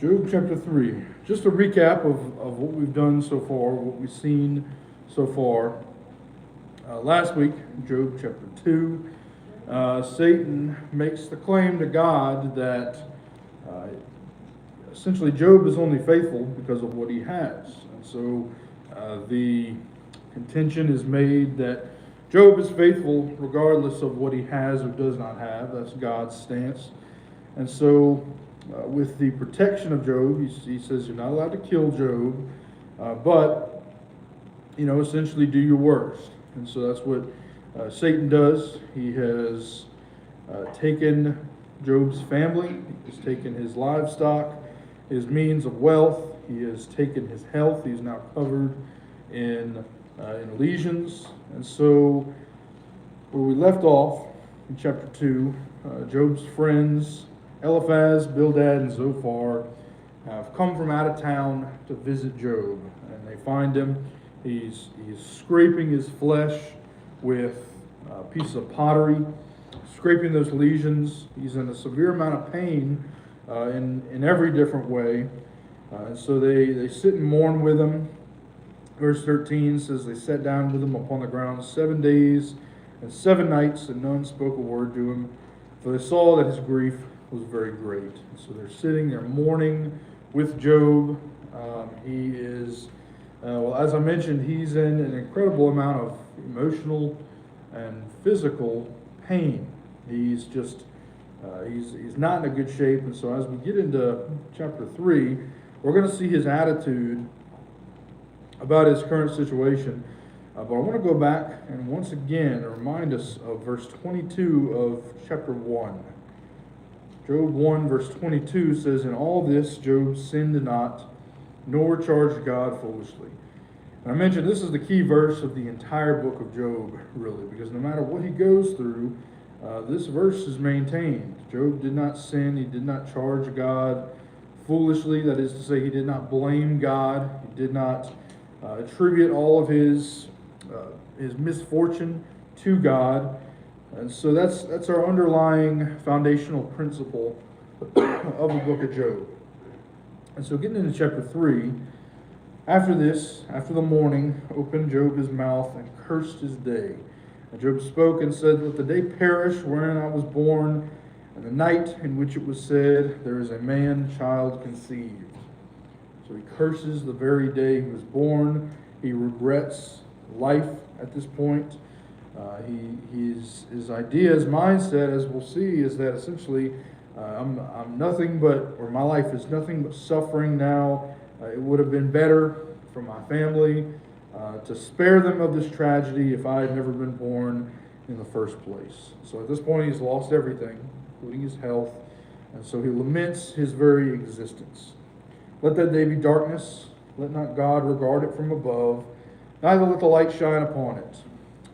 Job chapter 3. Just a recap of what we've done so far, what we've seen so far. Last week, Job chapter 2, Satan makes the claim to God that uh, essentially Job is only faithful because of what he has. And so the contention is made that Job is faithful regardless of what he has or does not have. That's God's stance. And so with the protection of Job, he says you're not allowed to kill Job, but, essentially do your worst. And so that's what Satan does. He has taken Job's family, he's taken his livestock, his means of wealth, he has taken his health. He's now covered in lesions. And so where we left off in chapter 2, Job's friends, Eliphaz, Bildad, and Zophar, have come from out of town to visit Job. And they find him. He's scraping his flesh with pieces of pottery, scraping those lesions. He's in a severe amount of pain in every different way. And so they sit and mourn with him. Verse 13 says, they sat down with him upon the ground 7 days and 7 nights, and none spoke a word to him, for they saw that his grief was very great. And so they're sitting there mourning with Job. He is, as I mentioned, he's in an incredible amount of emotional and physical pain. He's just, he's not in a good shape. And so as we get into chapter 3, we're going to see his attitude about his current situation. But I want to go back and once again remind us of verse 22 of chapter 1. Job 1 verse 22 says, in all this Job sinned not, nor charged God foolishly. And I mentioned this is the key verse of the entire book of Job, really, because no matter what he goes through, this verse is maintained. Job did not sin, he did not charge God foolishly, that is to say, he did not blame God, he did not attribute all of his misfortune to God. And so that's our underlying foundational principle of the book of Job. And so getting into chapter 3, after the morning, opened Job his mouth and cursed his day. And Job spoke and said, let the day perish wherein I was born, and the night in which it was said, there is a man-child conceived. So he curses the very day he was born. He regrets life at this point. His idea, his mindset, as we'll see, is that essentially I'm nothing but, or my life is nothing but suffering now. It would have been better for my family to spare them of this tragedy if I had never been born in the first place. So at this point he's lost everything, including his health, and so he laments his very existence. Let that day be darkness, let not God regard it from above, neither let the light shine upon it.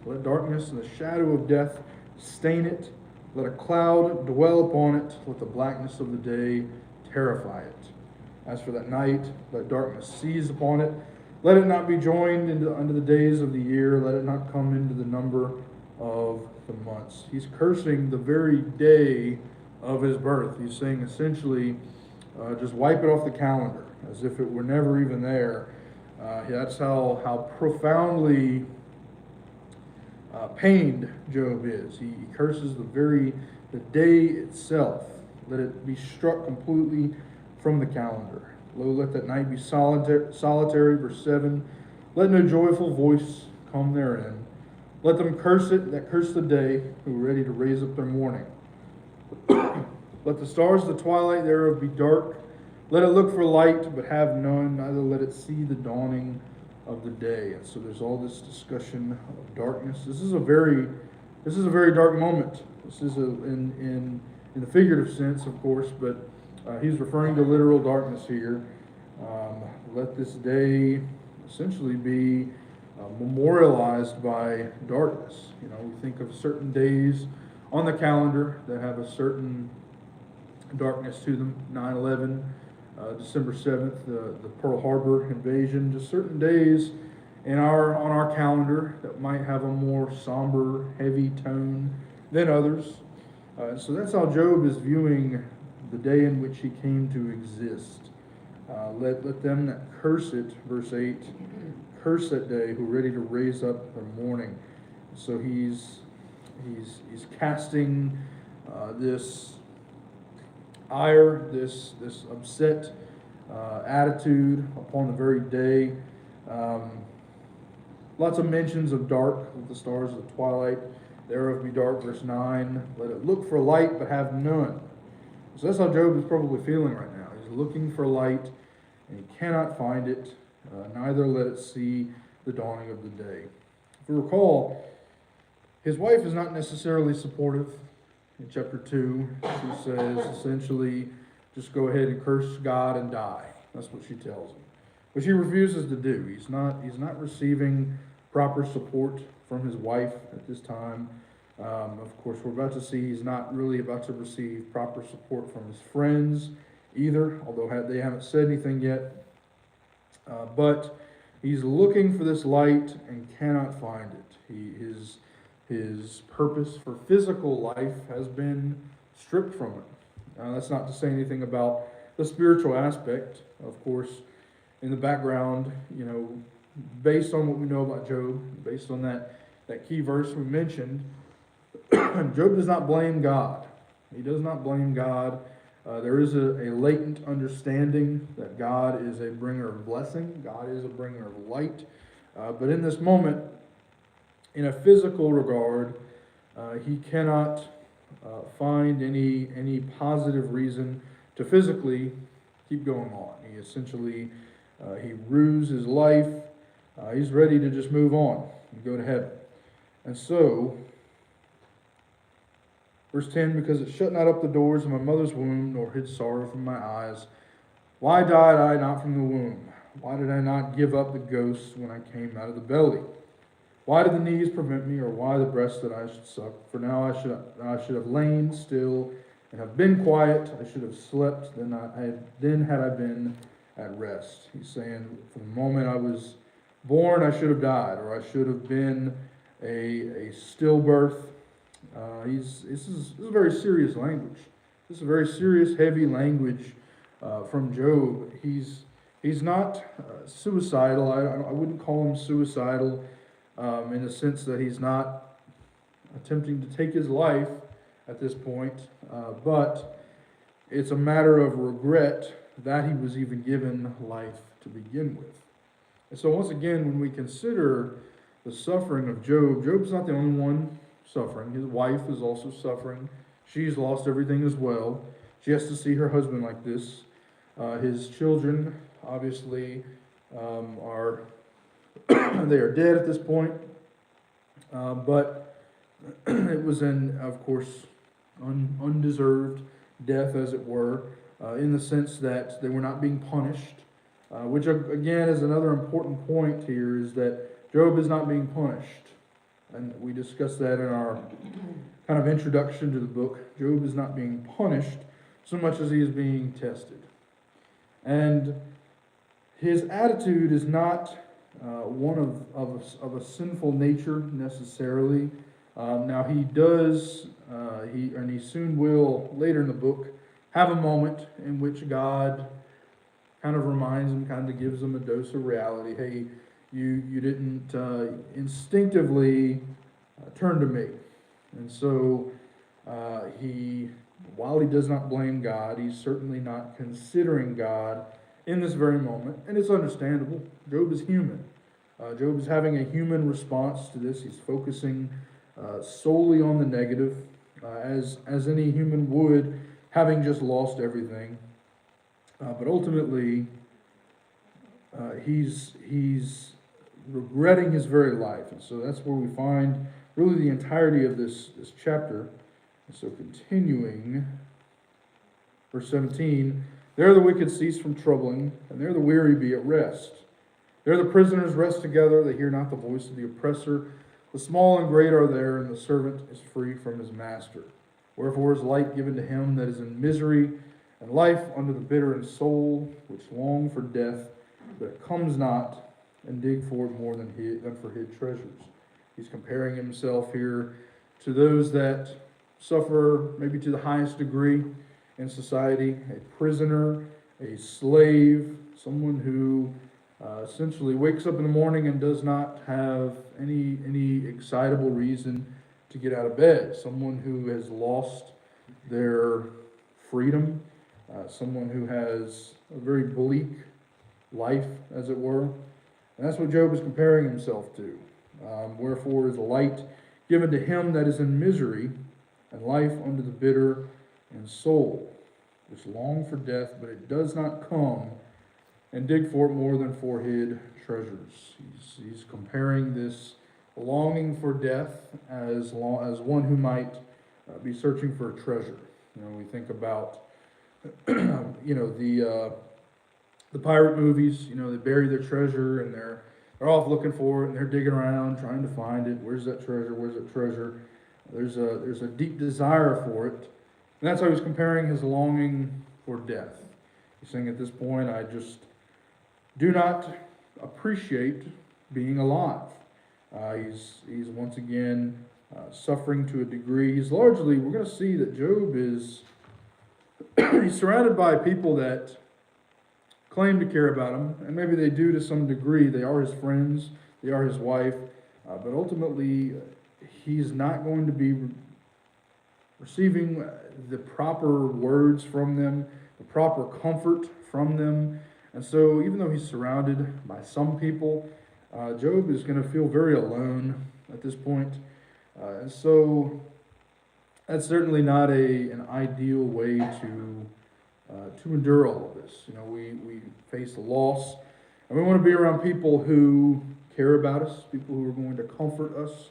Let darkness and the shadow of death stain it. Let a cloud dwell upon it. Let the blackness of the day terrify it. As for that night, let darkness seize upon it. Let it not be joined unto the days of the year. Let it not come into the number of the months. He's cursing the very day of his birth. He's saying essentially, just wipe it off the calendar, as if it were never even there. That's how profoundly pained Job is. He curses the day itself. Let it be struck completely from the calendar. Lo, let that night be solitary, verse 7. Let no joyful voice come therein. Let them curse it that curse the day, who are ready to raise up their mourning. Let the stars of the twilight thereof be dark. Let it look for light, but have none, neither let it see the dawning of the day. And so there's all this discussion of darkness. This is a very dark moment. This is in the figurative sense, of course, but he's referring to literal darkness here. Let this day essentially be memorialized by darkness. We think of certain days on the calendar that have a certain darkness to them. 9/11. December 7th, the Pearl Harbor invasion, just certain days on our calendar that might have a more somber, heavy tone than others. So that's how Job is viewing the day in which he came to exist. Let them that curse it, verse 8, curse that day who are ready to raise up their mourning. So he's casting this ire, this upset attitude upon the very day. Lots of mentions of dark, with the stars of the twilight thereof be dark, verse 9. Let it look for light, but have none. So that's how Job is probably feeling right now. He's looking for light, and he cannot find it, neither let it see the dawning of the day. If you recall, his wife is not necessarily supportive. In chapter 2, she says, essentially, just go ahead and curse God and die. That's what she tells him. Which he refuses to do. He's not receiving proper support from his wife at this time. Of course, we're about to see he's not really about to receive proper support from his friends either, although they haven't said anything yet. But he's looking for this light and cannot find it. His purpose for physical life has been stripped from him. That's not to say anything about the spiritual aspect. Of course, in the background, based on what we know about Job, based on that key verse we mentioned, Job does not blame God. He does not blame God. There is a latent understanding that God is a bringer of blessing. God is a bringer of light. But in this moment, in a physical regard, he cannot find any positive reason to physically keep going on. He essentially, he rues his life. He's ready to just move on and go to heaven. And so, verse 10, because it shut not up the doors of my mother's womb, nor hid sorrow from my eyes. Why died I not from the womb? Why did I not give up the ghost when I came out of the belly? Why did the knees prevent me, or why the breast that I should suck? For now I should have lain still and have been quiet. I should have slept, then had I been at rest. He's saying, from the moment I was born, I should have died, or I should have been a stillbirth. This is very serious language. This is very serious, heavy language from Job. He's not suicidal. I wouldn't call him suicidal in the sense that he's not attempting to take his life at this point, but it's a matter of regret that he was even given life to begin with. And so once again, when we consider the suffering of Job, Job's not the only one suffering. His wife is also suffering. She's lost everything as well. She has to see her husband like this. His children, obviously, are they are dead at this point. But it was of course, undeserved death, as it were, in the sense that they were not being punished. Which, again, is another important point here, is that Job is not being punished. And we discussed that in our kind of introduction to the book. Job is not being punished so much as he is being tested. And his attitude is not one of a sinful nature necessarily. Now he does, he soon will, later in the book, have a moment in which God kind of reminds him, kind of gives him a dose of reality. Hey, you didn't instinctively turn to me. And so while he does not blame God, he's certainly not considering God in this very moment. And it's understandable. Job is human. Job is having a human response to this. He's focusing solely on the negative, as any human would, having just lost everything. But ultimately, he's regretting his very life. And so that's where we find really the entirety of this chapter. And so continuing, verse 17, there the wicked cease from troubling, and there the weary be at rest. There the prisoners rest together, they hear not the voice of the oppressor. The small and great are there, and the servant is free from his master. Wherefore is light given to him that is in misery, and life unto the bitter in soul, which long for death, but it comes not, and dig for it more than for hid treasures. He's comparing himself here to those that suffer maybe to the highest degree in society, a prisoner a slave, someone who essentially wakes up in the morning and does not have any excitable reason to get out of bed, someone who has lost their freedom, someone who has a very bleak life, as it were. And that's what Job is comparing himself to. Wherefore is a light given to him that is in misery, and life unto the bitter in soul, which long for death, but it does not come, and dig for it more than for hid treasures. He's comparing this longing for death as one who might be searching for a treasure. We think about the pirate movies. They bury their treasure and they're off looking for it and they're digging around trying to find it. Where's that treasure? Where's that treasure? There's a deep desire for it, and that's how he's comparing his longing for death. He's saying at this point, I just do not appreciate being alive. He's once again suffering to a degree. He's largely, we're going to see that Job is he's surrounded by people that claim to care about him, and maybe they do to some degree. They are his friends, they are his wife, but ultimately he's not going to be receiving the proper words from them, the proper comfort from them. And so even though he's surrounded by some people, Job is going to feel very alone at this point. And so that's certainly not an ideal way to endure all of this. We face a loss, and we want to be around people who care about us, people who are going to comfort us.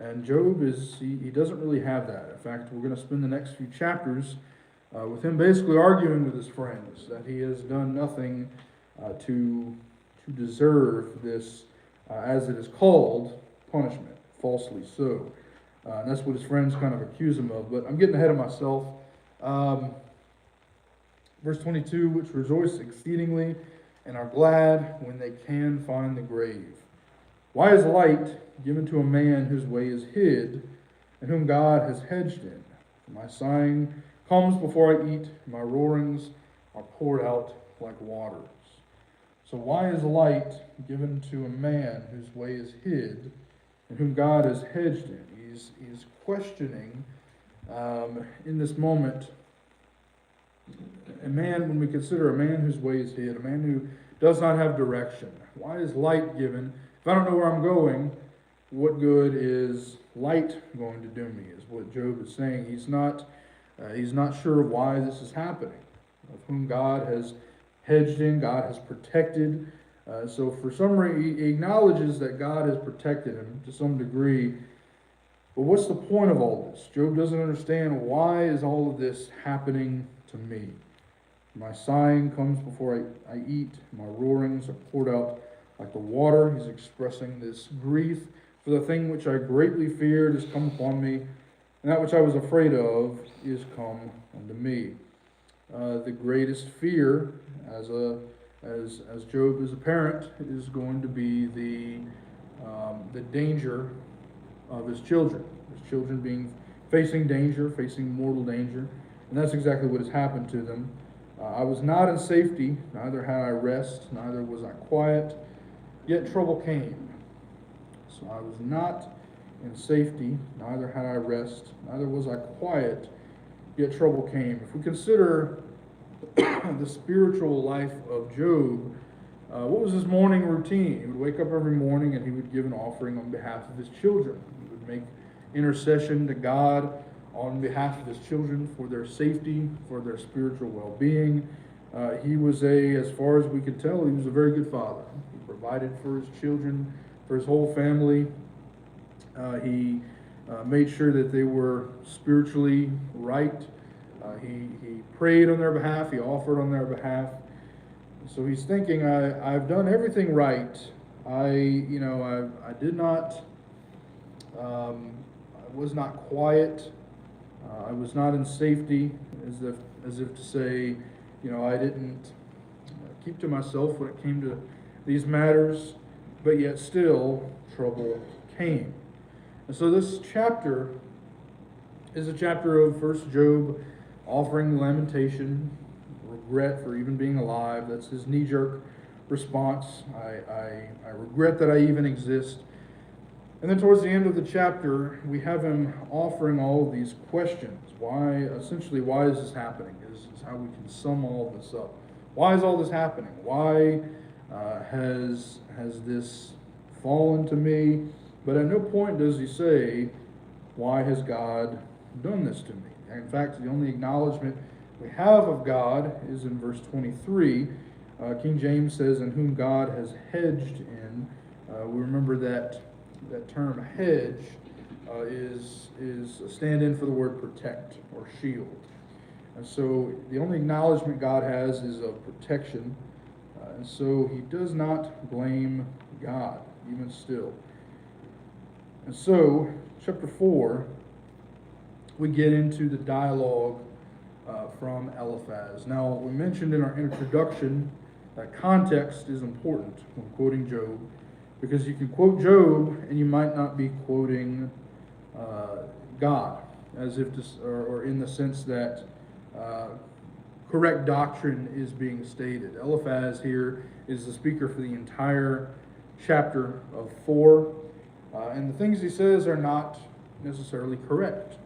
And Job he doesn't really have that. In fact, we're going to spend the next few chapters with him basically arguing with his friends that he has done nothing to deserve this, as it is called, punishment, falsely so. And that's what his friends kind of accuse him of. But I'm getting ahead of myself. Verse 22, which rejoice exceedingly and are glad when they can find the grave. Why is light given to a man whose way is hid, and whom God has hedged in? For my sighing comes before I eat, my roarings are poured out like waters. So why is light given to a man whose way is hid, and whom God has hedged in? He's questioning in this moment a man, when we consider a man whose way is hid, a man who does not have direction. Why is light given? If I don't know where I'm going, what good is light going to do me, is what Job is saying. He's not sure why this is happening, of whom God has hedged in, God has protected. So for some reason, he acknowledges that God has protected him to some degree. But what's the point of all this? Job doesn't understand, why is all of this happening to me? My sighing comes before I eat, my roarings are poured out like the water. He's expressing this grief for the thing which I greatly feared has come upon me, and that which I was afraid of is come unto me. The greatest fear, as Job is a parent, is going to be the danger of his children. His children facing danger, facing mortal danger, and that's exactly what has happened to them. I was not in safety, neither had I rest, neither was I quiet, yet trouble came. So I was not in safety, neither had I rest, neither was I quiet, yet trouble came. If we consider the spiritual life of Job, what was his morning routine? He would wake up every morning and he would give an offering on behalf of his children. He would make intercession to God on behalf of his children for their safety, for their spiritual well-being. He was as far as we could tell, he was a very good father. He provided for his children, for his whole family. He made sure that they were spiritually right. He prayed on their behalf. He offered on their behalf. So he's thinking, I've done everything right. I did not. I was not quiet. I was not in safety, as if to say, I didn't keep to myself when it came to these matters, but yet still trouble came. And so this chapter is a chapter of first Job offering lamentation, regret for even being alive. That's his knee-jerk response. I regret that I even exist. And then towards the end of the chapter, we have him offering all of these questions. Why is this happening? Is how we can sum all of this up. Why is all this happening? Why has this fallen to me? But at no point does he say, why has God done this to me? In fact, the only acknowledgement we have of God is in verse 23. King James says, in whom God has hedged in. We remember that term hedge is a stand-in for the word protect or shield. And so the only acknowledgement God has is of protection. And so he does not blame God, even still. And so, chapter 4, we get into the dialogue from Eliphaz. Now, we mentioned in our introduction that context is important when quoting Job, because you can quote Job and you might not be quoting God, as if or in the sense that correct doctrine is being stated. Eliphaz here is the speaker for the entire chapter of 4, and the things he says are not necessarily correct.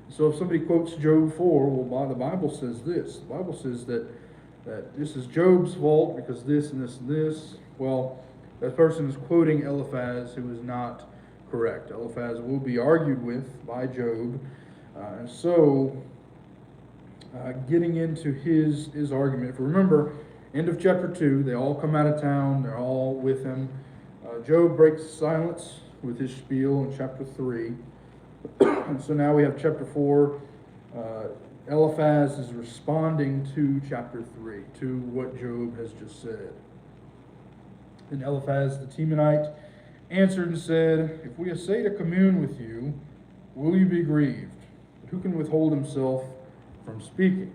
So if somebody quotes Job 4, well, the Bible says this. The Bible says that this is Job's fault because this and this and this. Well, that person is quoting Eliphaz, who is not correct. Eliphaz will be argued with by Job. And so, getting into his argument, if we remember, end of chapter 2, they all come out of town, they're all with him. Job breaks silence with his spiel in chapter 3. So now we have chapter 4. Eliphaz is responding to chapter 3, to what Job has just said. Then Eliphaz the Temanite answered and said, if we essay to commune with you, will you be grieved? But who can withhold himself from speaking?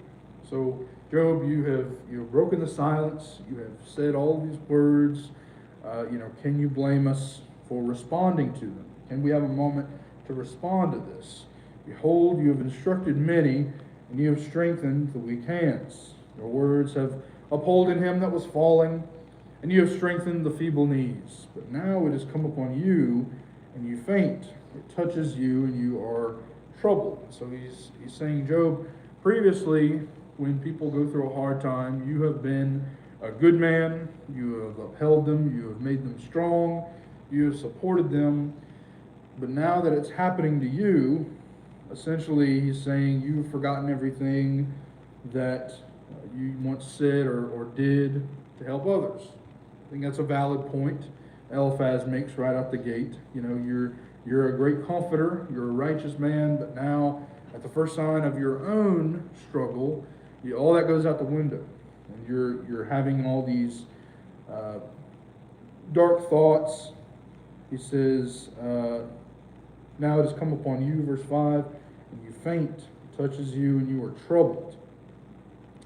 So, Job, you have broken the silence. You have said all these words. Can you blame us for responding to them? Can we have a moment to respond to this? Behold, you have instructed many, and you have strengthened the weak hands. Your words have upholden him that was falling, and you have strengthened the feeble knees. But now it has come upon you, and you faint. It touches you, and you are troubled. So he's saying, Job, previously, when people go through a hard time, you have been a good man. You have upheld them. You have made them strong. You have supported them. But now that it's happening to you, essentially he's saying you've forgotten everything that you once said or did to help others. I think that's a valid point Eliphaz makes right out the gate. You're a great comforter, you're a righteous man, but now at the first sign of your own struggle, all that goes out the window. And you're having all these dark thoughts. He says, now it has come upon you, verse 5, and you faint, it touches you, and you are troubled.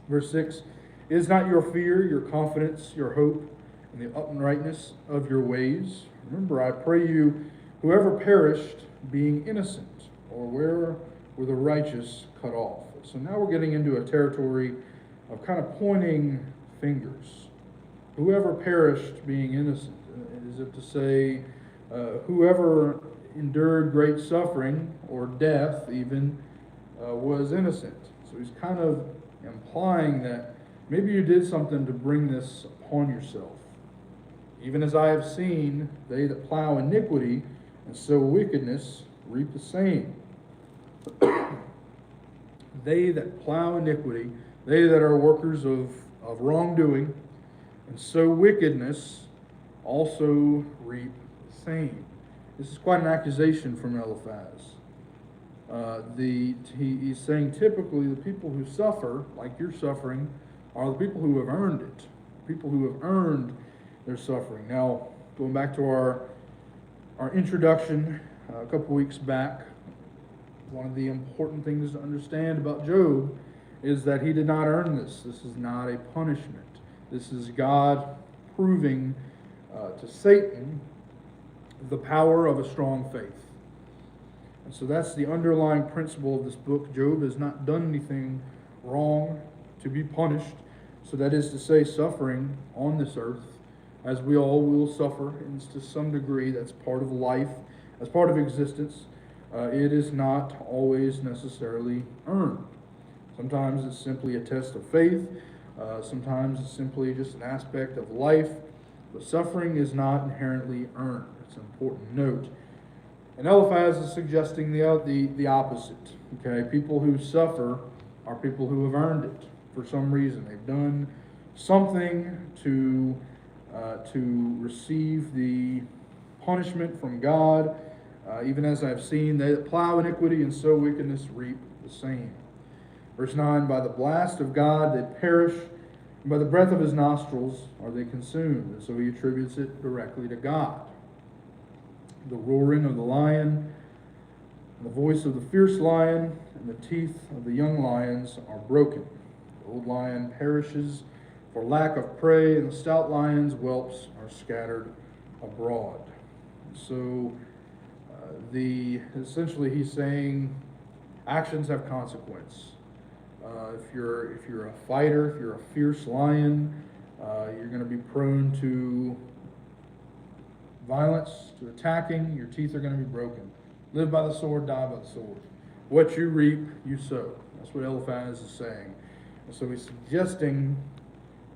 Verse 6, is not your fear, your confidence, your hope, and the uprightness of your ways? Remember, I pray you, whoever perished, being innocent, or where were the righteous cut off? So now we're getting into a territory of kind of pointing fingers. Whoever perished, being innocent, as if to say, whoever endured great suffering or death even was innocent. So he's kind of implying that maybe you did something to bring this upon yourself. Even as I have seen, they that plow iniquity and sow wickedness reap the same. They that plow iniquity, they that are workers of wrongdoing and sow wickedness also reap the same. This is quite an accusation from Eliphaz. He's saying typically the people who suffer, like you're suffering, are the people who have earned it. People who have earned their suffering. Now, going back to our introduction a couple weeks back, one of the important things to understand about Job is that he did not earn this. This is not a punishment. This is God proving to Satan the power of a strong faith. And so that's the underlying principle of this book. Job has not done anything wrong to be punished. So that is to say, suffering on this earth, as we all will suffer, and to some degree that's part of life, as part of existence. It is not always necessarily earned. Sometimes it's simply a test of faith. Sometimes it's simply just an aspect of life. But suffering is not inherently earned. It's an important note. And Eliphaz is suggesting the opposite. Okay, people who suffer are people who have earned it for some reason. They've done something to receive the punishment from God. Even as I've seen, they that plow iniquity and sow wickedness reap the same. Verse 9, by the blast of God they perish, and by the breath of his nostrils are they consumed. And so he attributes it directly to God. The roaring of the lion, and the voice of the fierce lion, and the teeth of the young lions are broken. The old lion perishes for lack of prey, and the stout lion's whelps are scattered abroad. So essentially he's saying actions have consequence. If you're a fighter, if you're a fierce lion, you're going to be prone to violence, to attacking. Your teeth are going to be broken. Live by the sword, die by the sword. What you reap, you sow. That's what Eliphaz is saying. And so he's suggesting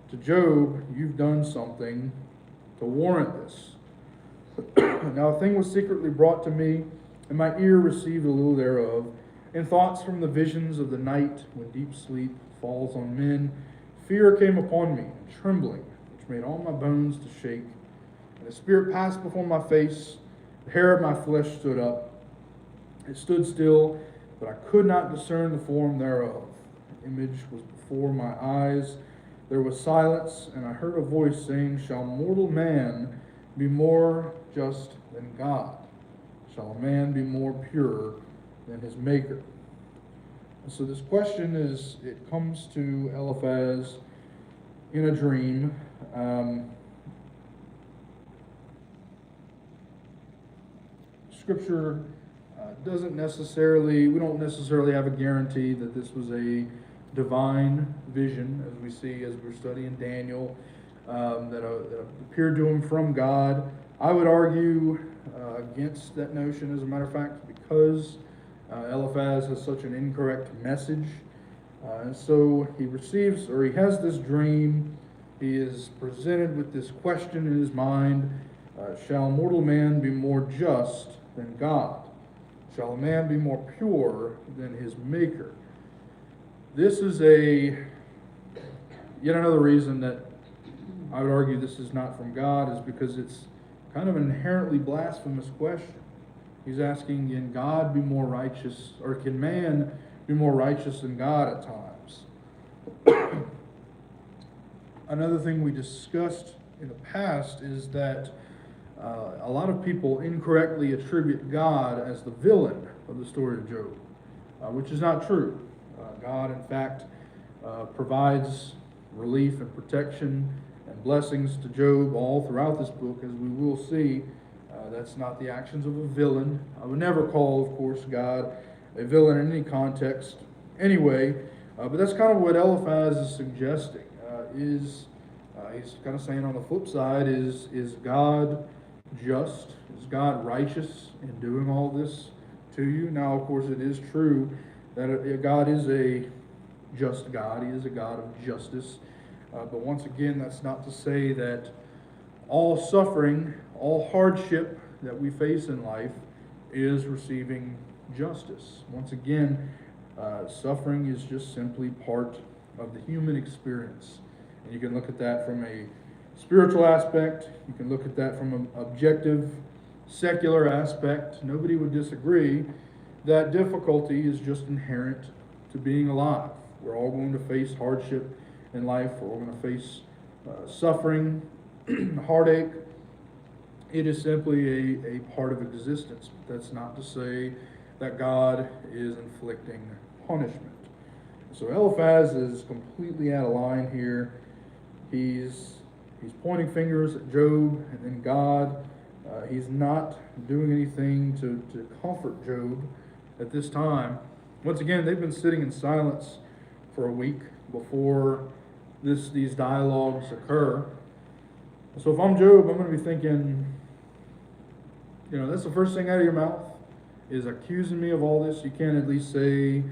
to Job, you've done something to warrant this. Now a thing was secretly brought to me, and my ear received a little thereof. In thoughts from the visions of the night, when deep sleep falls on men, fear came upon me, and trembling, which made all my bones to shake. And the spirit passed before my face, the hair of my flesh stood up. It stood still, but I could not discern the form thereof. The image was before my eyes. There was silence, and I heard a voice saying, shall mortal man be more just than God? Shall a man be more pure than his maker? And so this question it comes to Eliphaz in a dream. Scripture we don't necessarily have a guarantee that this was a divine vision, as we see as we're studying Daniel, that appeared to him from God. I would argue against that notion, as a matter of fact, because Eliphaz has such an incorrect message. And so he has this dream. He is presented with this question in his mind, shall mortal man be more just than God? Shall a man be more pure than his maker? This is yet another reason that I would argue this is not from God, is because it's kind of an inherently blasphemous question. He's asking, can God be more righteous, or can man be more righteous than God at times? Another thing we discussed in the past is that a lot of people incorrectly attribute God as the villain of the story of Job, which is not true. God, in fact, provides relief and protection and blessings to Job all throughout this book, as we will see. That's not the actions of a villain. I would never call, of course, God a villain in any context anyway, but that's kind of what Eliphaz is suggesting. He's kind of saying on the flip side, is God just? Is God righteous in doing all this to you? Now, of course, it is true that God is a just God. He is a God of justice. But once again, that's not to say that all suffering, all hardship that we face in life is receiving justice. Once again, suffering is just simply part of the human experience. And you can look at that from a spiritual aspect. You can look at that from an objective, secular aspect. Nobody would disagree that difficulty is just inherent to being alive. We're all going to face hardship in life. We're all going to face suffering, heartache. It is simply a part of existence. But that's not to say that God is inflicting punishment. So Eliphaz is completely out of line here. He's pointing fingers at Job and then God. He's not doing anything to comfort Job at this time. Once again, they've been sitting in silence for a week before these dialogues occur. So if I'm Job, I'm going to be thinking, that's the first thing out of your mouth is accusing me of all this. You can't at least say,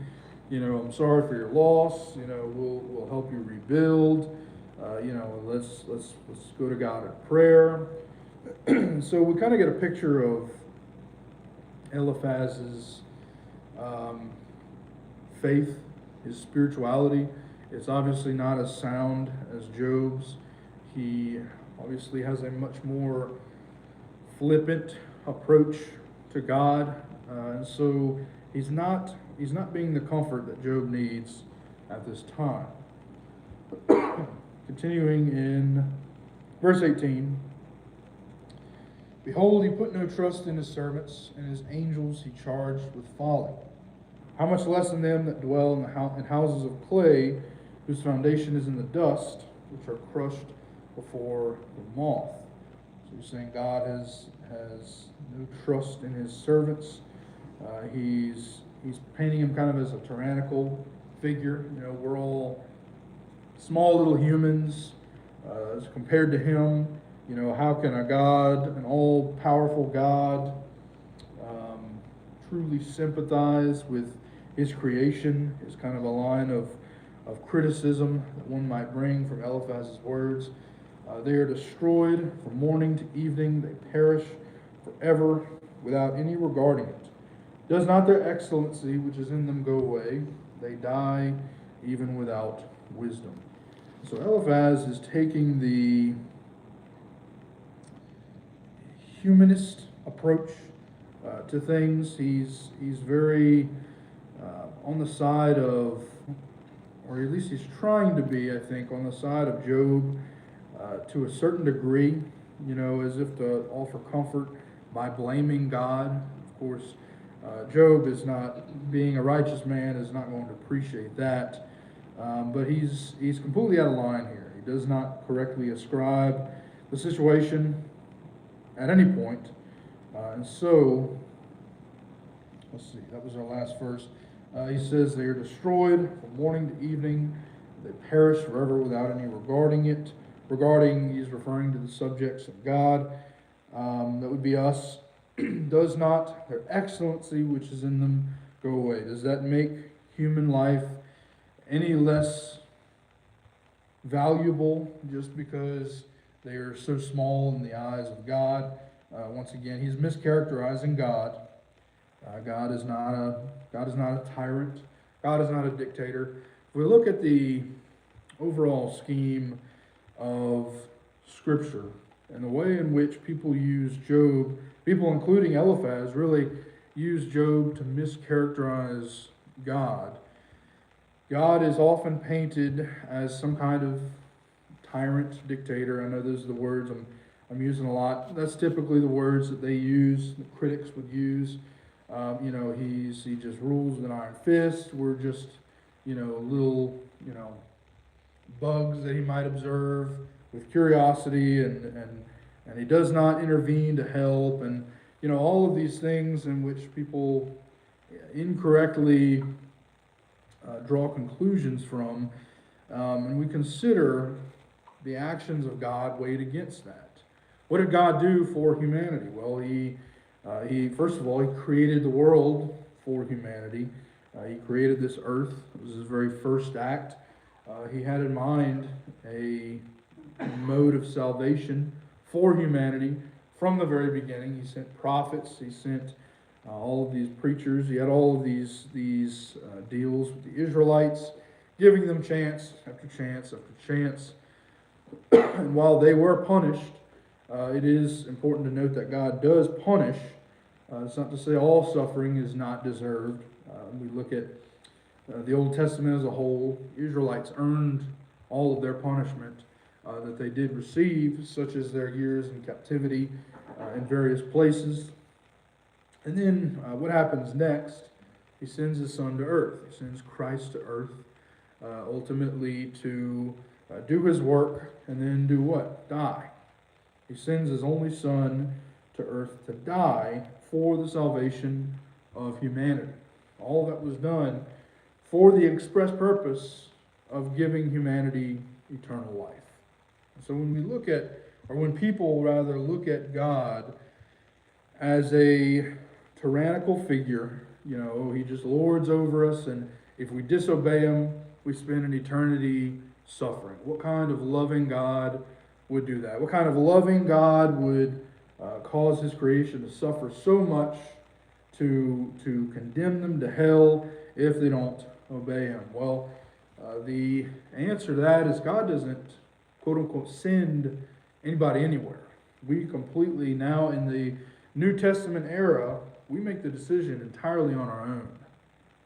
I'm sorry for your loss. We'll help you rebuild. Let's go to God in prayer. So we kind of get a picture of Eliphaz's faith, his spirituality. It's obviously not as sound as Job's. He obviously has a much more flippant approach to God, and so he's not being the comfort that Job needs at this time. Continuing in verse 18. Behold, he put no trust in his servants, and his angels he charged with folly. How much less in them that dwell in houses of clay, whose foundation is in the dust, which are crushed before the moth. So he's saying God has no trust in his servants. He's painting him kind of as a tyrannical figure. We're all small little humans as compared to him. How can a God, an all-powerful God, truly sympathize with his creation? Is kind of a line of criticism that one might bring from Eliphaz's words. They are destroyed from morning to evening. They perish forever without any regarding it. Does not their excellency which is in them go away? They die even without wisdom. So Eliphaz is taking the humanist approach to things. He's very on the side of, or at least he's trying to be, I think, on the side of Job to a certain degree, as if to offer comfort by blaming God. Of course, Job is not, being a righteous man, is not going to appreciate that. But he's completely out of line here. He does not correctly ascribe the situation at any point. And so, let's see, that was our last verse. He says they are destroyed from morning to evening. They perish forever without any regarding it. Regarding, he's referring to the subjects of God. That would be us. Does not their excellency which is in them go away? Does that make human life any less valuable just because they are so small in the eyes of God? Once again, he's mischaracterizing God. God is not a tyrant. God is not a dictator. If we look at the overall scheme of Scripture and the way in which people use Job, people including Eliphaz really use Job to mischaracterize God. God is often painted as some kind of tyrant, dictator. I know those are the words I'm using a lot. That's typically the words that they use, the critics would use. He just rules with an iron fist. We're just, little, bugs that he might observe with curiosity, and he does not intervene to help, and all of these things in which people incorrectly draw conclusions from, and we consider the actions of God weighed against that. What did God do for humanity? Well, he first of all, he created the world for humanity. He created this earth. It was his very first act. He had in mind a mode of salvation for humanity from the very beginning. He sent prophets. He sent all of these preachers. He had all of these deals with the Israelites, giving them chance after chance after chance. And while they were punished, it is important to note that God does punish. It's not to say all suffering is not deserved. We look at the Old Testament as a whole. Israelites earned all of their punishment that they did receive, such as their years in captivity in various places. And then what happens next? He sends his Son to earth. He sends Christ to earth, ultimately to do his work, and then do what? Die. He sends his only Son to earth to die for the salvation of humanity. All that was done for the express purpose of giving humanity eternal life. So when we look at, or when people rather look at God as a tyrannical figure, he just lords over us, and if we disobey him, we spend an eternity suffering. What kind of loving God would do that? What kind of loving God would cause his creation to suffer so much to condemn them to hell if they don't obey him? Well, the answer to that is God doesn't, quote unquote, send anybody anywhere. We completely, now in the New Testament era, we make the decision entirely on our own.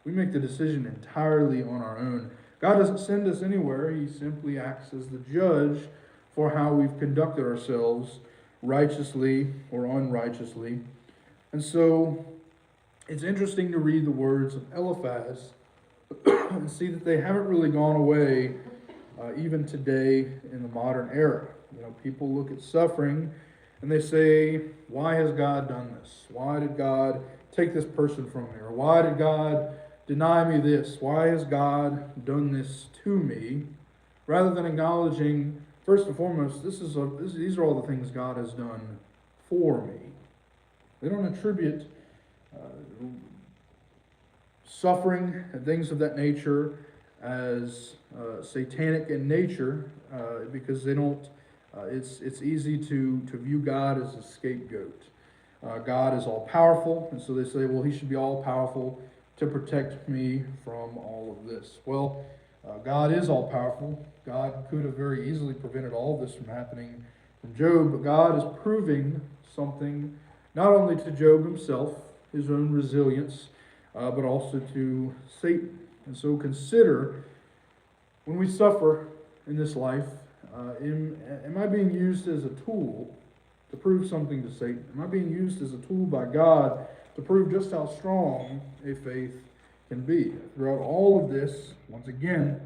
We make the decision entirely on our own. God doesn't send us anywhere. He simply acts as the judge for how we've conducted ourselves righteously or unrighteously. And so it's interesting to read the words of Eliphaz and see that they haven't really gone away even today in the modern era. People look at suffering and they say, why has God done this? Why did God take this person from me? Or why did God deny me this? Why has God done this to me? Rather than acknowledging, first and foremost, these are all the things God has done for me. They don't attribute suffering and things of that nature as satanic in nature because they don't. It's easy to view God as a scapegoat. God is all powerful, and so they say, well, he should be all powerful to protect me from all of this. Well, God is all powerful. God could have very easily prevented all of this from happening from Job, but God is proving something not only to Job himself, his own resilience, but also to Satan. And so consider, when we suffer in this life, am I being used as a tool to prove something to Satan? Am I being used as a tool by God to prove just how strong a faith can be? Throughout all of this, once again,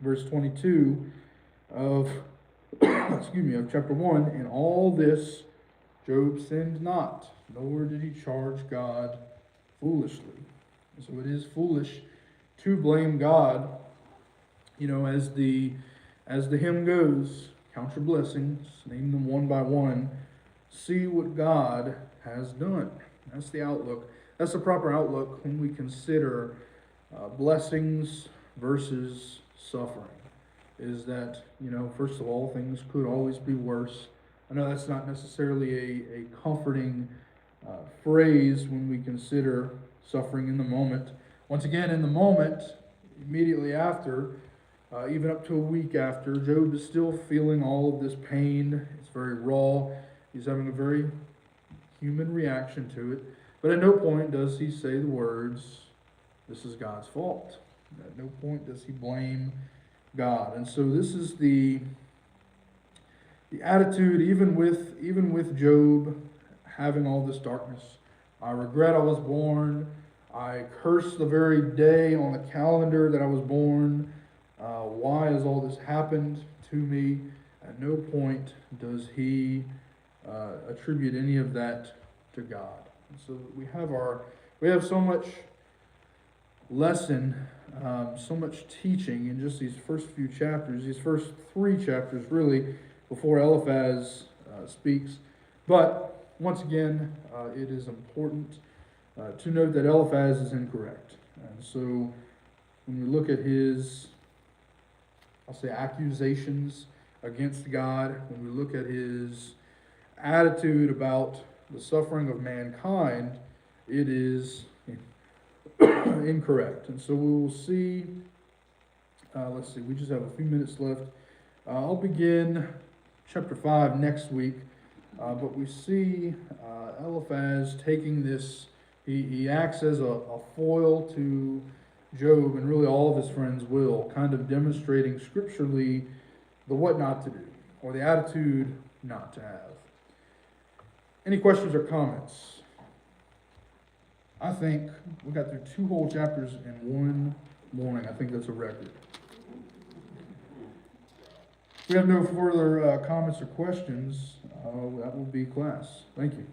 verse 22 of of chapter 1, in all this Job sinned not, nor did he charge God foolishly. And so it is foolish to blame God. As the hymn goes, count your blessings, name them one by one, see what God has done. That's the outlook. That's the proper outlook when we consider blessings versus suffering. Is that, first of all, things could always be worse. I know that's not necessarily a comforting phrase when we consider suffering in the moment. Once again, in the moment, immediately after, even up to a week after, Job is still feeling all of this pain. It's very raw. He's having a very human reaction to it. But at no point does he say the words, this is God's fault. At no point does he blame God. And so this is the attitude, even with Job having all this darkness. I regret I was born. I curse the very day on the calendar that I was born. Why has all this happened to me? At no point does he attribute any of that to God. And so we have so much lesson, so much teaching in just these first few chapters, these first 3 chapters really, before Eliphaz speaks. But once again, it is important to note that Eliphaz is incorrect. And so when we look at his, accusations against God, when we look at his attitude about the suffering of mankind, it is incorrect. And so we will see, we just have a few minutes left. I'll begin chapter 5 next week, but we see Eliphaz taking this, he acts as a foil to Job and really all of his friends will, kind of demonstrating scripturally the what not to do, or the attitude not to have. Any questions or comments? I think we got through 2 whole chapters in one morning. I think that's a record. If we have no further comments or questions, that will be class. Thank you.